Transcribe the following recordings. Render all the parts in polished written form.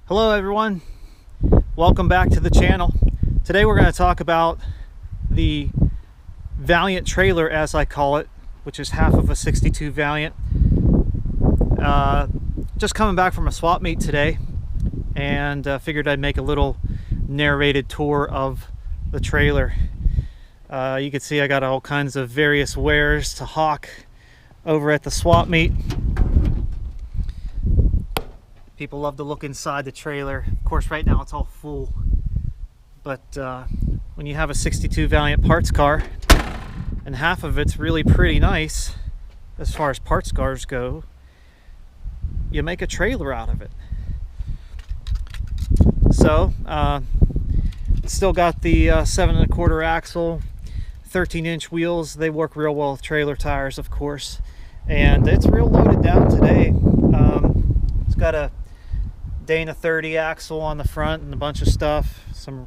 Hello everyone, welcome back to the channel. Today we're going to talk about the Valiant trailer, as I call it, which is half of a 62 Valiant. Just coming back from a swap meet today, and figured I'd make a little narrated tour of the trailer. You can see I got all kinds of various wares to hawk over at the swap meet. People love to look inside the trailer. Of course, right now it's all full. But when you have a 62 Valiant parts car, and half of it's really pretty nice, as far as parts cars go, you make a trailer out of it. So, still got the 7 1/4 axle, 13-inch wheels. They work real well with trailer tires, of course. And it's real loaded down today. It's got a Dana 30 axle on the front and a bunch of stuff, some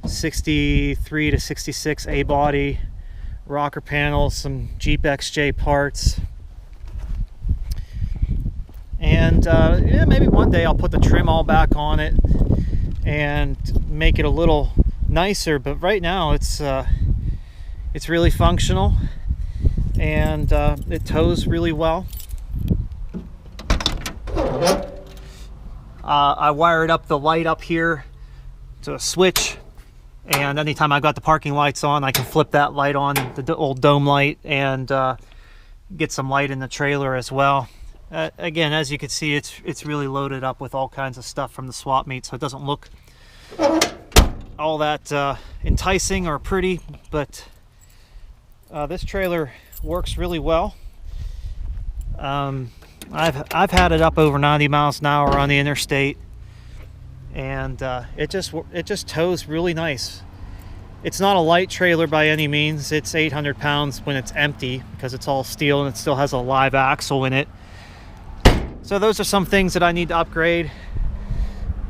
63 to 66 A-body rocker panels, some Jeep XJ parts, and yeah, maybe one day I'll put the trim all back on it and make it a little nicer. But right now it's really functional, and it tows really well. I wired up the light up here to a switch, and anytime I got the parking lights on, I can flip that light on, the old dome light, and get some light in the trailer as well. Again, as you can see, it's really loaded up with all kinds of stuff from the swap meet, so it doesn't look all that enticing or pretty, but this trailer works really well. I've had it up over 90 miles an hour on the interstate, and it just tows really nice. It's not a light trailer by any means. It's 800 pounds when it's empty, because it's all steel and it still has a live axle in it. So those are some things that I need to upgrade.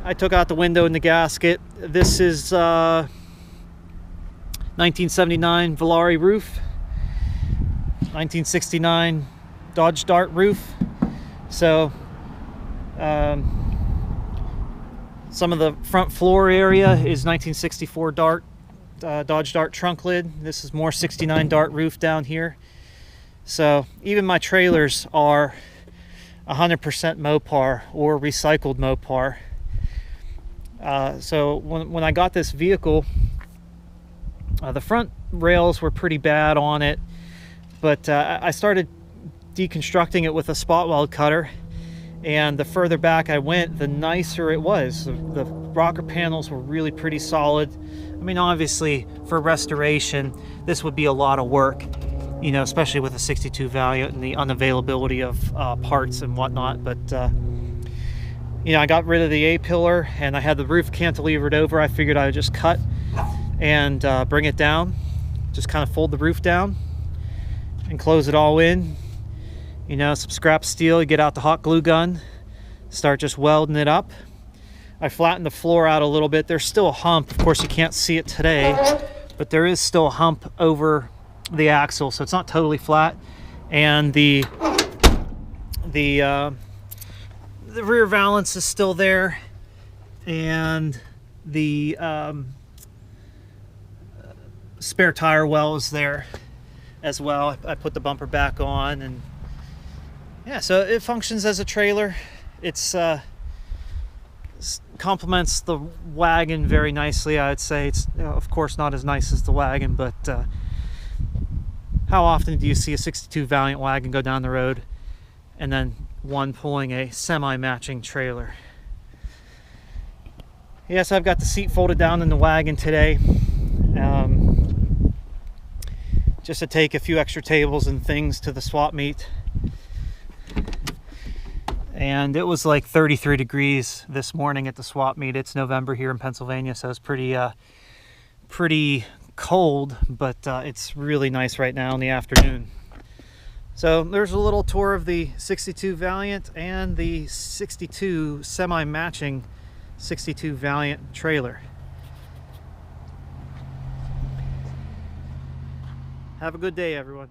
I took out the window and the gasket. This is 1979 Volare roof, 1969 Dodge Dart roof. So some of the front floor area is 1964 Dart, Dodge Dart trunk lid. This is more 69 Dart roof down here. So even my trailers are 100% Mopar or recycled Mopar. So when I got this vehicle, the front rails were pretty bad on it, but I started deconstructing it with a spot weld cutter, and the further back I went, the nicer it was. The rocker panels were really pretty solid. I mean, obviously for restoration this would be a lot of work, you know, especially with a 62 Valiant and the unavailability of parts and whatnot. But you know, I got rid of the A-pillar and I had the roof cantilevered over. I figured I would just cut and bring it down, just kind of fold the roof down and close it all in. You know, some scrap steel, you get out the hot glue gun, start just welding it up. I flattened the floor out a little bit. There's still a hump. Of course, you can't see it today, but there is still a hump over the axle, so it's not totally flat. And the rear valance is still there, and the spare tire well is there as well. I put the bumper back on, and yeah, so it functions as a trailer. It's complements the Wagon very nicely, I would say. It's, you know, of course not as nice as the Wagon, but how often do you see a 62 Valiant Wagon go down the road and then one pulling a semi-matching trailer? Yes, I've got the seat folded down in the Wagon today, just to take a few extra tables and things to the swap meet. And it was like 33 degrees this morning at the swap meet. It's November here in Pennsylvania, so it's pretty cold, but it's really nice right now in the afternoon. So there's a little tour of the 62 Valiant and the 62 semi-matching 62 Valiant trailer. Have a good day, everyone.